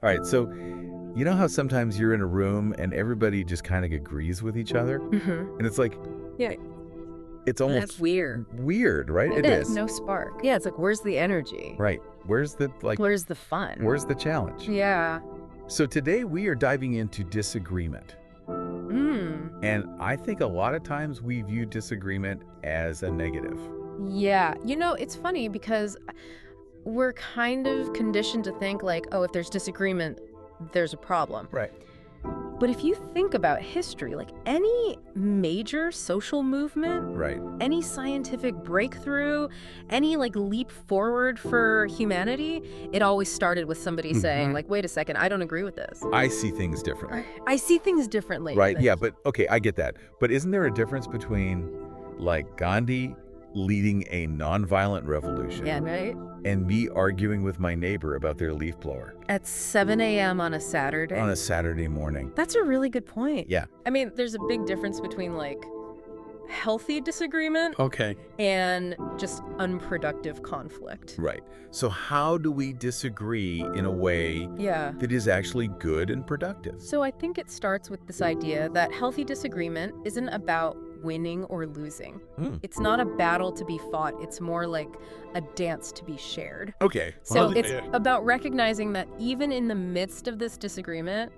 All right, so you know how sometimes you're in a room and everybody just kind of agrees with each other? Mm-hmm. And it's like, Yeah, it's that's almost weird. weird, right? It It is. is. No spark. Yeah, it's like, where's the energy? Right. Where's the, Where's the fun? where's the challenge? Yeah. So today we are diving into disagreement. Mm. And I think a lot of times we view disagreement as a negative. Yeah. It's funny because we're kind of conditioned to think like, oh, if there's disagreement, there's a problem. Right. But if you think about history, like any major social movement, Right. any scientific breakthrough, any like leap forward for humanity, it always started with somebody saying like, wait a second, I don't agree with this. I see things differently. I see things differently. Right. Yeah, but okay, I get that. But isn't there a difference between like Gandhi leading a nonviolent revolution Yeah, right? and me arguing with my neighbor about their leaf blower At 7 a.m. on a Saturday? on a Saturday morning? That's a really good point. Yeah. I mean, there's a big difference between like healthy disagreement Okay. and just unproductive conflict. Right. So how do we disagree in a way Yeah. that is actually good and productive? So I think it starts with this idea that healthy disagreement isn't about winning or losing. It's not a battle to be fought. It's more like a dance to be shared. Okay. So it's about recognizing that even in the midst of this disagreement,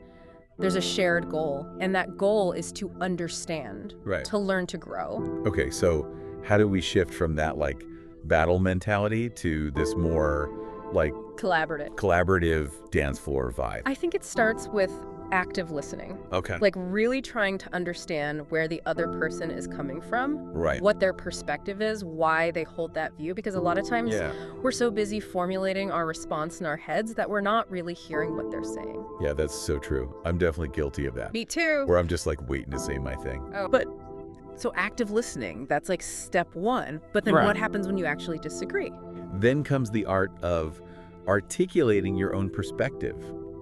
there's a shared goal, and that goal is to understand, Right. to learn to grow. Okay, so how do we shift from that like battle mentality to this more like collaborative dance floor vibe? I think it starts with active listening. Okay. Like really trying to understand where the other person is coming from, Right. what their perspective is, why they hold that view. Because a lot of times we're so busy formulating our response in our heads that we're not really hearing what they're saying. Yeah, that's so true. I'm definitely guilty of that. Me too. Where I'm just like waiting to say my thing. Oh. But so active listening, that's like step one. But then what happens when you actually disagree? Then comes the art of articulating your own perspective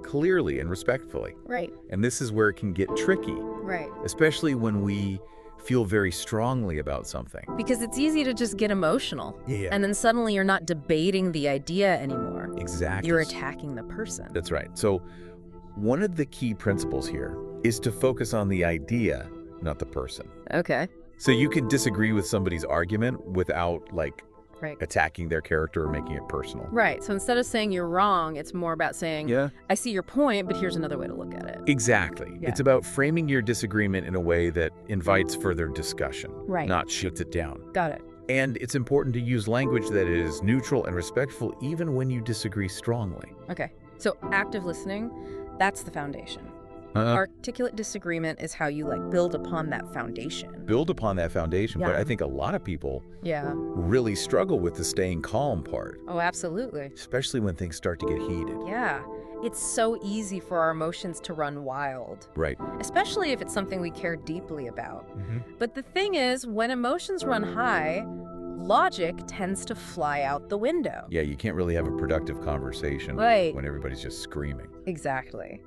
clearly and respectfully. Right. And this is where it can get tricky, Right. especially when we feel very strongly about something. Because it's easy to just get emotional. Yeah. And then suddenly you're not debating the idea anymore. Exactly. You're attacking the person. That's right. So one of the key principles here is to focus on the idea, not the person. Okay. So you can disagree with somebody's argument without like Right. attacking their character or making it personal. Right. So instead of saying you're wrong, it's more about saying, Yeah. I see your point, but here's another way to look at it. Exactly. Yeah. It's about framing your disagreement in a way that invites further discussion, Right. not shuts it down. Got it. And it's important to use language that is neutral and respectful even when you disagree strongly. Okay. So active listening, that's the foundation. Articulate disagreement is how you like build upon that foundation. Build upon that foundation, but Yeah. I think a lot of people Yeah. really struggle with the staying calm part, Oh, absolutely. especially when things start to get heated. Yeah. It's so easy for our emotions to run wild, Right. especially if it's something we care deeply about. Mm-hmm. But the thing is, when emotions run high, logic tends to fly out the window. Yeah, you can't really have a productive conversation Right. when everybody's just screaming. Exactly.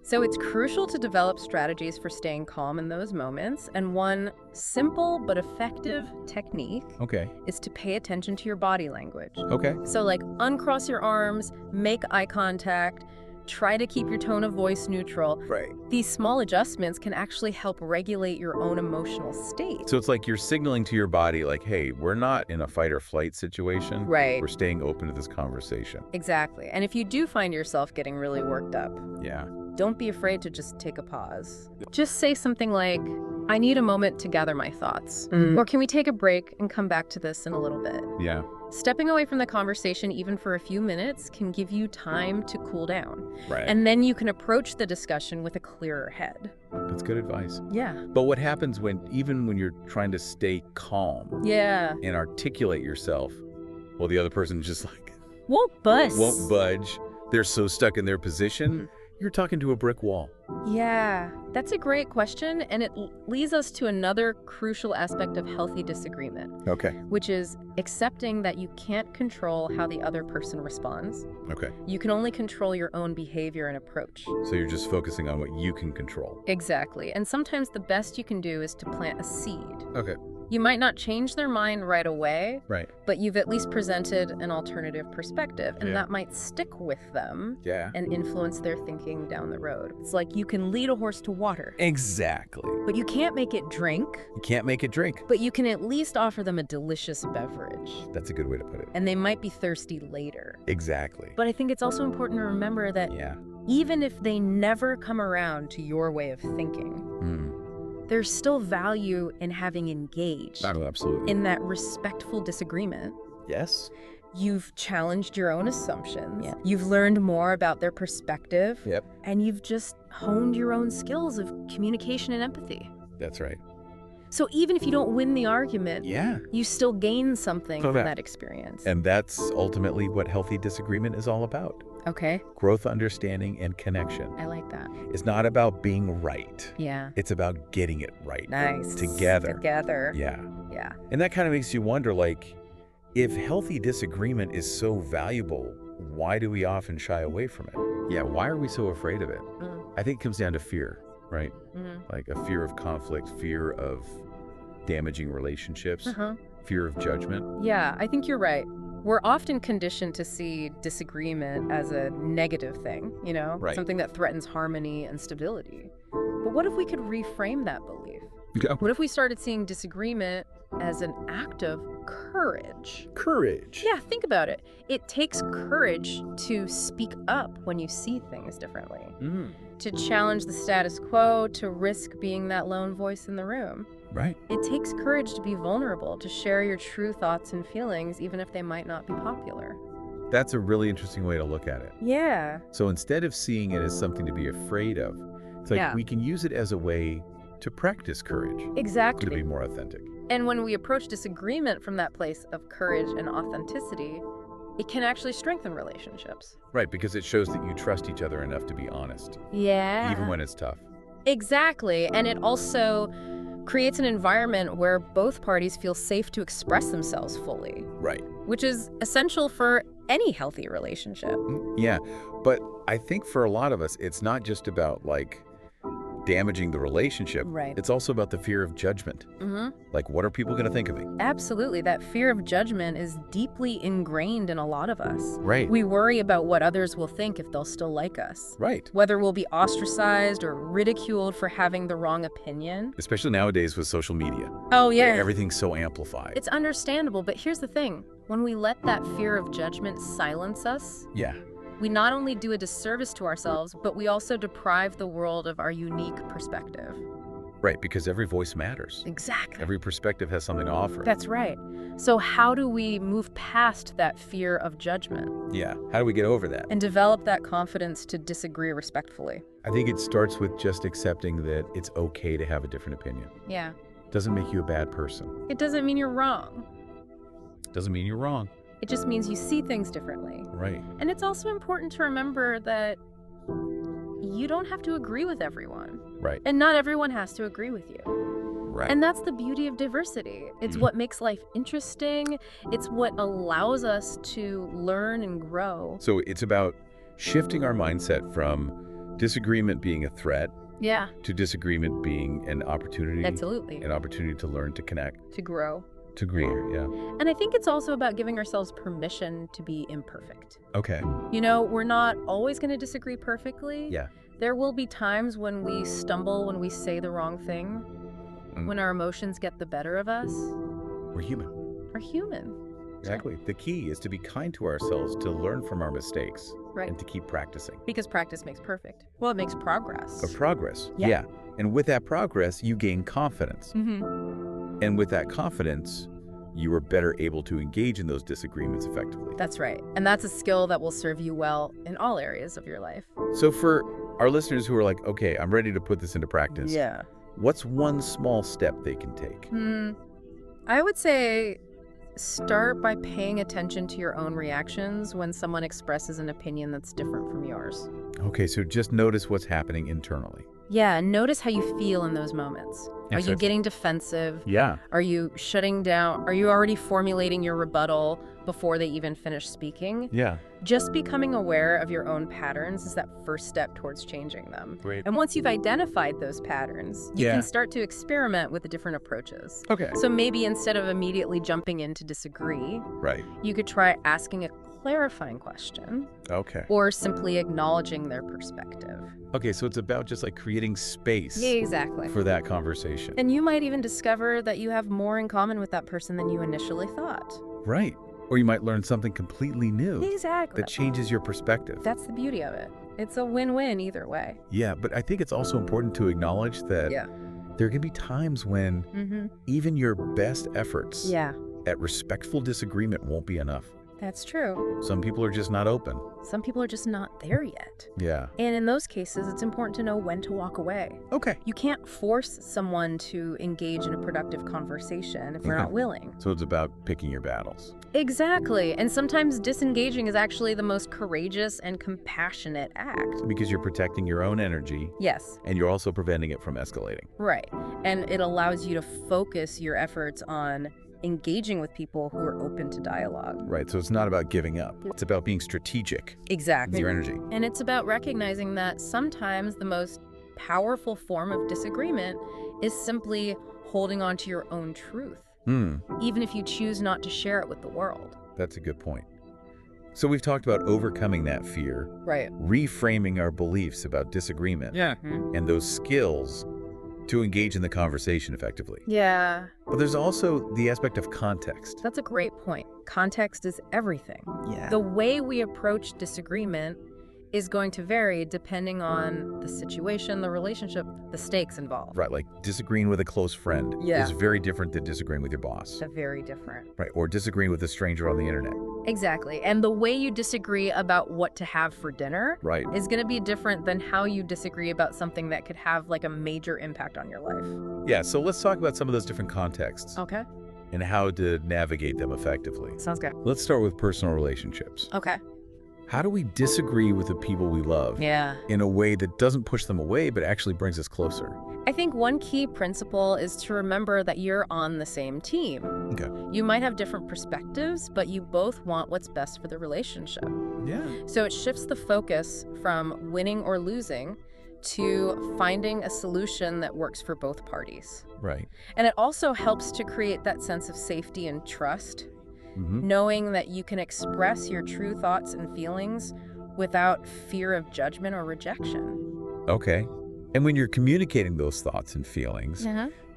So it's crucial to develop strategies for staying calm in those moments. And one simple but effective technique Okay. is to pay attention to your body language. Okay. So like uncross your arms, make eye contact, try to keep your tone of voice neutral. Right. These small adjustments can actually help regulate your own emotional state. So it's like you're signaling to your body like, hey, we're not in a fight or flight situation. Right. We're staying open to this conversation. Exactly. And if you do find yourself getting really worked up, Yeah. don't be afraid to just take a pause. Just say something like, I need a moment to gather my thoughts. Or can we take a break and come back to this in a little bit? Yeah. Stepping away from the conversation even for a few minutes can give you time to cool down. Right. And then you can approach the discussion with a clearer head. That's good advice. Yeah. But what happens even when you're trying to stay calm Yeah. and articulate yourself, well, the other person just like Won't bust. won't budge. They're so stuck in their position. You're talking to a brick wall. Yeah, that's a great question. And it leads us to another crucial aspect of healthy disagreement, Okay. which is accepting that you can't control how the other person responds. Okay. You can only control your own behavior and approach. So you're just focusing on what you can control. Exactly. And sometimes the best you can do is to plant a seed. Okay. You might not change their mind right away, Right. but you've at least presented an alternative perspective, and that might stick with them and influence their thinking down the road. It's like you can lead a horse to water. Exactly. But you can't make it drink. You can't make it drink. But you can at least offer them a delicious beverage. That's a good way to put it. And they might be thirsty later. Exactly. But I think it's also important to remember that even if they never come around to your way of thinking, there's still value in having engaged Absolutely. in that respectful disagreement. Yes. You've challenged your own assumptions. You've learned more about their perspective. And you've just honed your own skills of communication and empathy. That's right. So even if you don't win the argument, Yeah. you still gain something from that experience. And that's ultimately what healthy disagreement is all about. Okay. Growth, understanding, and connection. I like that. It's not about being right. Yeah. It's about getting it right. Nice. Together. Together. Yeah. Yeah. And that kind of makes you wonder, like, if healthy disagreement is so valuable, why do we often shy away from it? Yeah, why are we so afraid of it? I think it comes down to fear, right? Like a fear of conflict, fear of damaging relationships, fear of judgment. Yeah, I think you're right. We're often conditioned to see disagreement as a negative thing, you know? Right. Something that threatens harmony and stability. But what if we could reframe that belief? What if we started seeing disagreement as an act of courage? Courage. Yeah, think about it. It takes courage to speak up when you see things differently, to challenge the status quo, to risk being that lone voice in the room. Right. It takes courage to be vulnerable, to share your true thoughts and feelings, even if they might not be popular. That's a really interesting way to look at it. Yeah. So instead of seeing it as something to be afraid of, it's like we can use it as a way to practice courage. Exactly. To be more authentic. And when we approach disagreement from that place of courage and authenticity, it can actually strengthen relationships. Right, because it shows that you trust each other enough to be honest. Yeah. Even when it's tough. Exactly. And it also creates an environment where both parties feel safe to express themselves fully. Right. Which is essential for any healthy relationship. Yeah, but I think for a lot of us, it's not just about, like, damaging the relationship. Right. It's also about the fear of judgment. Like, what are people going to think of me? Absolutely. That fear of judgment is deeply ingrained in a lot of us. Right. We worry about what others will think if they'll still like us. Right. Whether we'll be ostracized or ridiculed for having the wrong opinion. Especially nowadays with social media. Oh, yeah. Everything's so amplified. It's understandable, but here's the thing. When we let that fear of judgment silence us, we not only do a disservice to ourselves, but we also deprive the world of our unique perspective. Right, because every voice matters. Exactly. Every perspective has something to offer. That's right. So how do we move past that fear of judgment? Yeah, how do we get over that? And develop that confidence to disagree respectfully? I think it starts with just accepting that it's okay to have a different opinion. Yeah. Doesn't make you a bad person. It doesn't mean you're wrong. Doesn't mean you're wrong. It just means you see things differently. Right. And it's also important to remember that you don't have to agree with everyone. Right. And not everyone has to agree with you. Right. And that's the beauty of diversity. It's what makes life interesting. It's what allows us to learn and grow. So it's about shifting our mindset from disagreement being a threat to disagreement being an opportunity. Absolutely. An opportunity to learn, to connect. To grow. To agree, yeah. And I think it's also about giving ourselves permission to be imperfect. Okay. You know, we're not always going to disagree perfectly. Yeah. There will be times when we stumble, when we say the wrong thing, when our emotions get the better of us. We're human. We're human. Exactly. The key is to be kind to ourselves, to learn from our mistakes. Right. And to keep practicing. Because practice makes perfect. Well, it makes progress. Progress. Yeah. And with that progress, you gain confidence. And with that confidence, you are better able to engage in those disagreements effectively. That's right. And that's a skill that will serve you well in all areas of your life. So for our listeners who are like, okay, I'm ready to put this into practice. Yeah. What's one small step they can take? I would say start by paying attention to your own reactions when someone expresses an opinion that's different from yours. Okay, so just notice what's happening internally. Yeah, notice how you feel in those moments. Are you Asserts. getting defensive? Yeah. Are you shutting down? Are you already formulating your rebuttal before they even finish speaking? Yeah. Just becoming aware of your own patterns is that first step towards changing them. Great. And once you've identified those patterns, you Yeah. can start to experiment with the different approaches. Okay. So maybe instead of immediately jumping in to disagree, Right. you could try asking a clarifying question Okay. or simply acknowledging their perspective. Okay, so it's about just like creating space Yeah, exactly. for that conversation. And you might even discover that you have more in common with that person than you initially thought. Right. Or you might learn something completely new Exactly. that changes your perspective. That's the beauty of it. It's a win-win either way. Yeah, but I think it's also important to acknowledge that Yeah. there can be times when even your best efforts Yeah, at respectful disagreement won't be enough. that's true. Some people are just not open. Some people are just not there yet. Yeah. And in those cases, it's important to know when to walk away. Okay. You can't force someone to engage in a productive conversation if they're not willing. So it's about picking your battles. Exactly. And sometimes disengaging is actually the most courageous and compassionate act. Because you're protecting your own energy Yes, and you're also preventing it from escalating. right. And it allows you to focus your efforts on engaging with people who are open to dialogue. Right, so it's not about giving up. It's about being strategic with Exactly. your energy. And it's about recognizing that sometimes the most powerful form of disagreement is simply holding on to your own truth, even if you choose not to share it with the world. That's a good point. So we've talked about overcoming that fear, Right. reframing our beliefs about disagreement, Yeah. and those skills to engage in the conversation effectively. Yeah. But there's also the aspect of context. That's a great point. Context is everything. Yeah. The way we approach disagreement is going to vary depending on the situation, the relationship, the stakes involved. Right, like disagreeing with a close friend Yeah. is very different than disagreeing with your boss. They're very different. Right, or disagreeing with a stranger on the internet. Exactly. And the way you disagree about what to have for dinner Right. is going to be different than how you disagree about something that could have like a major impact on your life. Yeah, so let's talk about some of those different contexts Okay. and how to navigate them effectively. Sounds good. Let's start with personal relationships. Okay. How do we disagree with the people we love Yeah. in a way that doesn't push them away but actually brings us closer? I think one key principle is to remember that you're on the same team. Okay. You might have different perspectives, but you both want what's best for the relationship. Yeah. So it shifts the focus from winning or losing to finding a solution that works for both parties. Right. And it also helps to create that sense of safety and trust, knowing that you can express your true thoughts and feelings without fear of judgment or rejection. Okay. And when you're communicating those thoughts and feelings,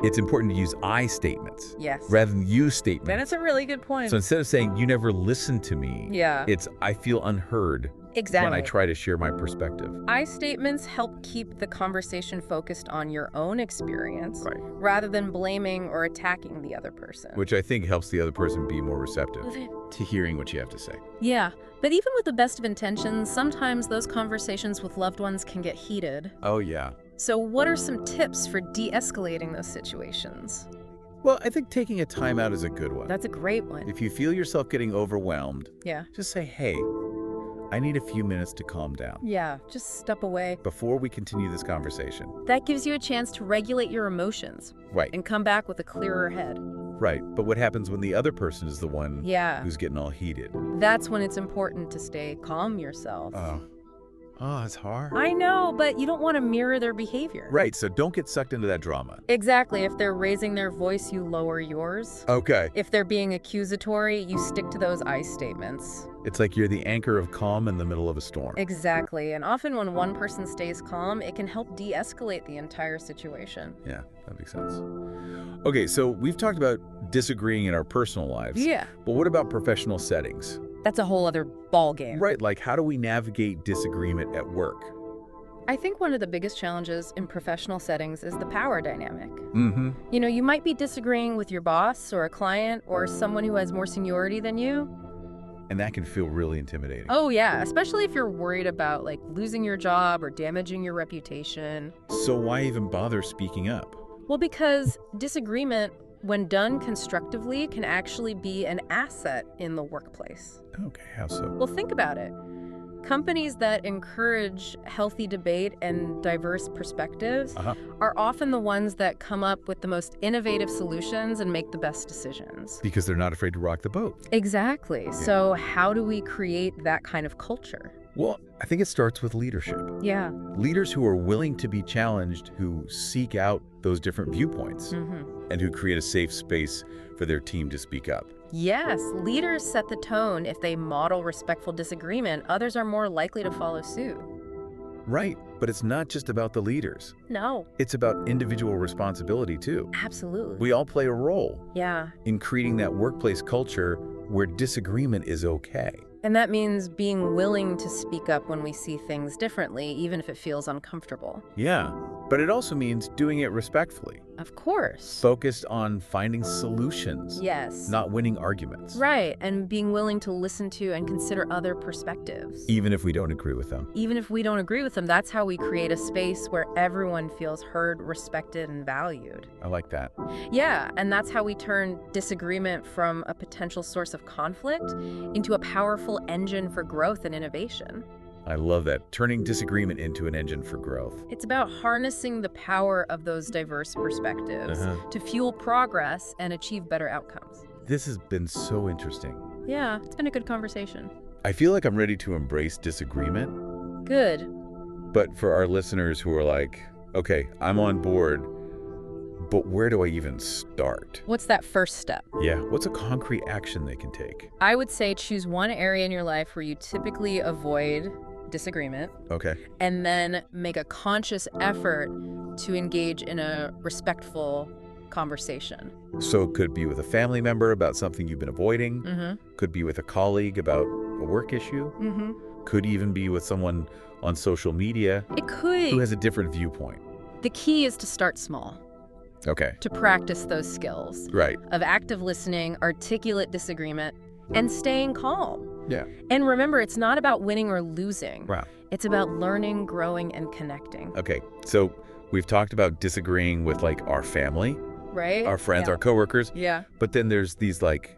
it's important to use I statements Yes. rather than you statements. Then it's a really good point. So instead of saying, you never listen to me, Yeah. it's I feel unheard Exactly. when I try to share my perspective. I statements help keep the conversation focused on your own experience Right. rather than blaming or attacking the other person. Which I think helps the other person be more receptive to hearing what you have to say. Yeah, but even with the best of intentions, sometimes those conversations with loved ones can get heated. Oh, yeah. So what are some tips for de-escalating those situations? Well, I think taking a time out is a good one. That's a great one. If you feel yourself getting overwhelmed, Yeah. just say, hey, I need a few minutes to calm down Yeah, just step away. before we continue this conversation. That gives you a chance to regulate your emotions Right, and come back with a clearer head. right. But what happens when the other person is the one Yeah, who's getting all heated? that's when it's important to stay calm yourself. Oh, it's hard. I know, but you don't want to mirror their behavior. Right, so don't get sucked into that drama. Exactly. If they're raising their voice, you lower yours. Okay. If they're being accusatory, you stick to those I statements. It's like you're the anchor of calm in the middle of a storm. Exactly. And often when one person stays calm, it can help de-escalate the entire situation. Yeah, that makes sense. Okay, so we've talked about disagreeing in our personal lives. Yeah. But what about professional settings? That's a whole other ball game. Right, like how do we navigate disagreement at work? I think one of the biggest challenges in professional settings is the power dynamic. Mm-hmm. You know, you might be disagreeing with your boss or a client or someone who has more seniority than you. And that can feel really intimidating. Oh yeah, especially if you're worried about like losing your job or damaging your reputation. So why even bother speaking up? Well, because disagreement, when done constructively, can actually be an asset in the workplace. Okay, how so? Well, think about it. Companies that encourage healthy debate and diverse perspectives are often the ones that come up with the most innovative solutions and make the best decisions. Because they're not afraid to rock the boat. Exactly. Yeah. So how do we create that kind of culture? Well, I think it starts with leadership. Yeah. Leaders who are willing to be challenged, who seek out those different viewpoints, and who create a safe space for their team to speak up. Yes, leaders set the tone. If they model respectful disagreement, others are more likely to follow suit. Right, but it's not just about the leaders. No. It's about individual responsibility, too. Absolutely. We all play a role Yeah. in creating that workplace culture where disagreement is okay. And that means being willing to speak up when we see things differently, even if it feels uncomfortable. Yeah, but it also means doing it respectfully. Of course. Focused on finding solutions. Yes. Not winning arguments. Right, and being willing to listen to and consider other perspectives. Even if we don't agree with them. Even if we don't agree with them, that's how we create a space where everyone feels heard, respected, and valued. I like that. Yeah, and that's how we turn disagreement from a potential source of conflict into a powerful engine for growth and innovation. I love that. Turning disagreement into an engine for growth. It's about harnessing the power of those diverse perspectives to fuel progress and achieve better outcomes. This has been so interesting. Yeah, it's been a good conversation. I feel like I'm ready to embrace disagreement. Good. But for our listeners who are like, okay, I'm on board, but where do I even start? What's that first step? Yeah, what's a concrete action they can take? I would say choose one area in your life where you typically avoid disagreement. Okay. And then make a conscious effort to engage in a respectful conversation. So it could be with a family member about something you've been avoiding. Could be with a colleague about a work issue. Could even be with someone on social media It could. who has a different viewpoint. The key is to start small, Okay. to practice those skills Right. of active listening, articulate disagreement, and staying calm. Yeah. And remember, it's not about winning or losing. Wow. It's about learning, growing, and connecting. Okay. So we've talked about disagreeing with like our family, Right? our friends, Yeah. our coworkers. Yeah. But then there's these like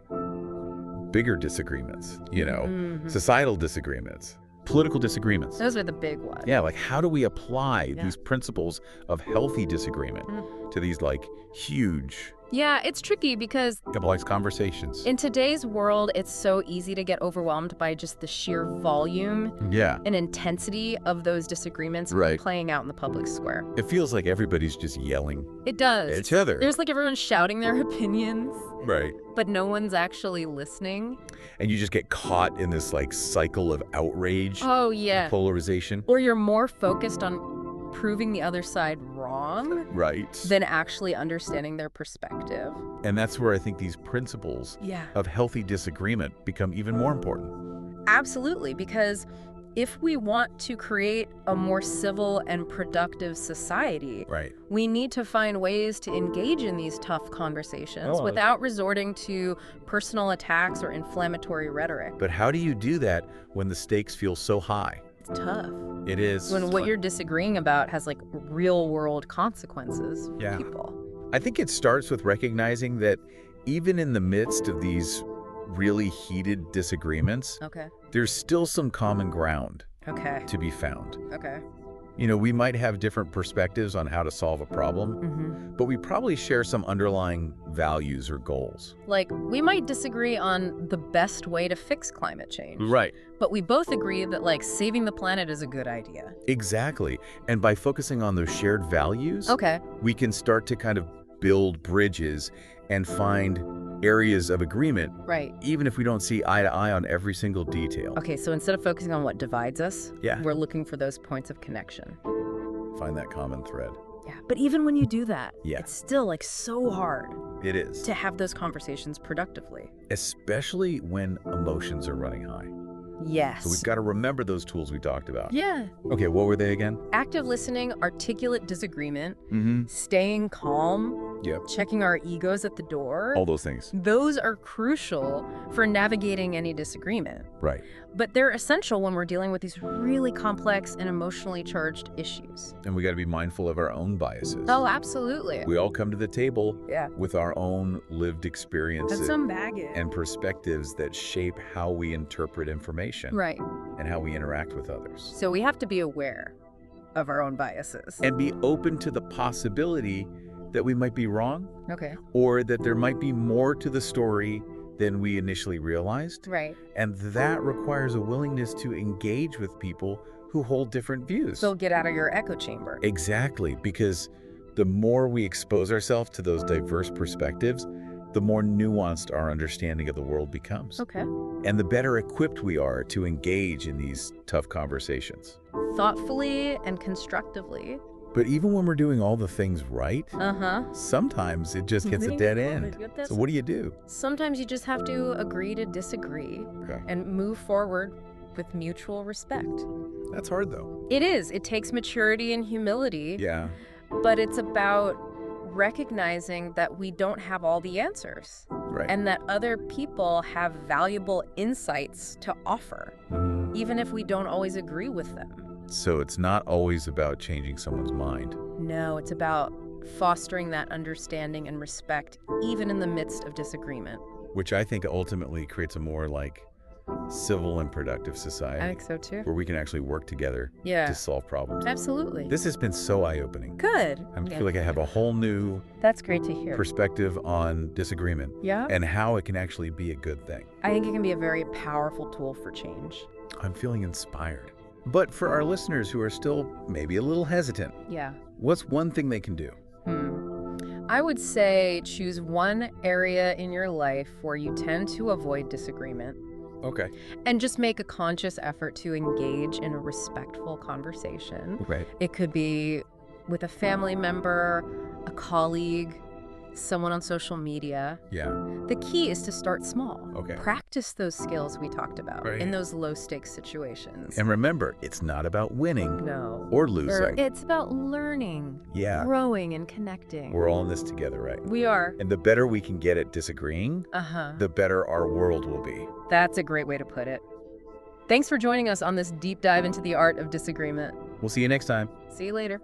bigger disagreements, you know, societal disagreements, political disagreements. Those are the big ones. Yeah, like how do we apply Yeah. these principles of healthy disagreement to these like huge Yeah, it's tricky because complex conversations? in today's world, it's so easy to get overwhelmed by just the sheer volume Yeah. and intensity of those disagreements Right. playing out in the public square. It feels like everybody's just yelling It does. at each other. There's like everyone shouting their opinions, Right. but no one's actually listening. And you just get caught in this like cycle of outrage, Oh, yeah. polarization. Or you're more focused on proving the other side wrong Right. than actually understanding their perspective. And that's where I think these principles Yeah. of healthy disagreement become even more important. Absolutely, because if we want to create a more civil and productive society, Right. we need to find ways to engage in these tough conversations Oh. without resorting to personal attacks or inflammatory rhetoric. But how do you do that when the stakes feel so high? It's tough. It is. When what you're disagreeing about has like real world consequences for Yeah. people. I think it starts with recognizing that even in the midst of these really heated disagreements, Okay. there's still some common ground Okay. to be found. Okay. You know, we might have different perspectives on how to solve a problem, but we probably share some underlying values or goals. Like, we might disagree on the best way to fix climate change. Right. But we both agree that, like, saving the planet is a good idea. Exactly. And by focusing on those shared values, Okay. we can start to kind of build bridges and find areas of agreement, Right. even if we don't see eye to eye on every single detail. Okay, so instead of focusing on what divides us, Yeah. we're looking for those points of connection. Find that common thread. Yeah. But even when you do that, Yeah. it's still, like, so hard It is. to have those conversations productively. Especially when emotions are running high. Yes. So we've got to remember those tools we talked about. Yeah. Okay, what were they again? Active listening, articulate disagreement, Mm-hmm. staying calm, Yep. checking our egos at the door. All those things. Those are crucial for navigating any disagreement. Right. But they're essential when we're dealing with these really complex and emotionally charged issues. And we got to be mindful of our own biases. Oh, absolutely. We all come to the table Yeah. with our own lived experiences That's some baggage. and perspectives that shape how we interpret information Right. and how we interact with others. So we have to be aware of our own biases. And be open to the possibility that we might be wrong Okay. or that there might be more to the story than we initially realized. Right. And that requires a willingness to engage with people who hold different views. So get out of your echo chamber. Exactly, because the more we expose ourselves to those diverse perspectives, the more nuanced our understanding of the world becomes. Okay. And the better equipped we are to engage in these tough conversations. Thoughtfully and constructively. But even when we're doing all the things right, Uh-huh. sometimes it just gets a dead end. So what do you do? Sometimes you just have to agree to disagree and move forward with mutual respect. That's hard, though. It is. It takes maturity and humility. Yeah. But it's about recognizing that we don't have all the answers. Right. And that other people have valuable insights to offer, even if we don't always agree with them. So it's not always about changing someone's mind. No, it's about fostering that understanding and respect, even in the midst of disagreement. Which I think ultimately creates a more civil and productive society. I think so too. Where we can actually work together to solve problems. Absolutely. This has been so eye-opening. Good. I feel like I have a whole new That's great to hear. perspective on disagreement Yeah. and how it can actually be a good thing. I think it can be a very powerful tool for change. I'm feeling inspired. But for our listeners who are still maybe a little hesitant, Yeah. what's one thing they can do? I would say choose one area in your life where you tend to avoid disagreement. Okay. And just make a conscious effort to engage in a respectful conversation. Right. It could be with a family member, a colleague, someone on social media. Yeah. The key is to start small. Okay. Practice those skills we talked about in those low-stakes situations. And remember, it's not about winning No. or losing. It's about learning, growing, and connecting. We're all in this together, right? We are. And the better we can get at disagreeing, the better our world will be. That's a great way to put it. Thanks for joining us on this deep dive into the art of disagreement. We'll see you next time. See you later.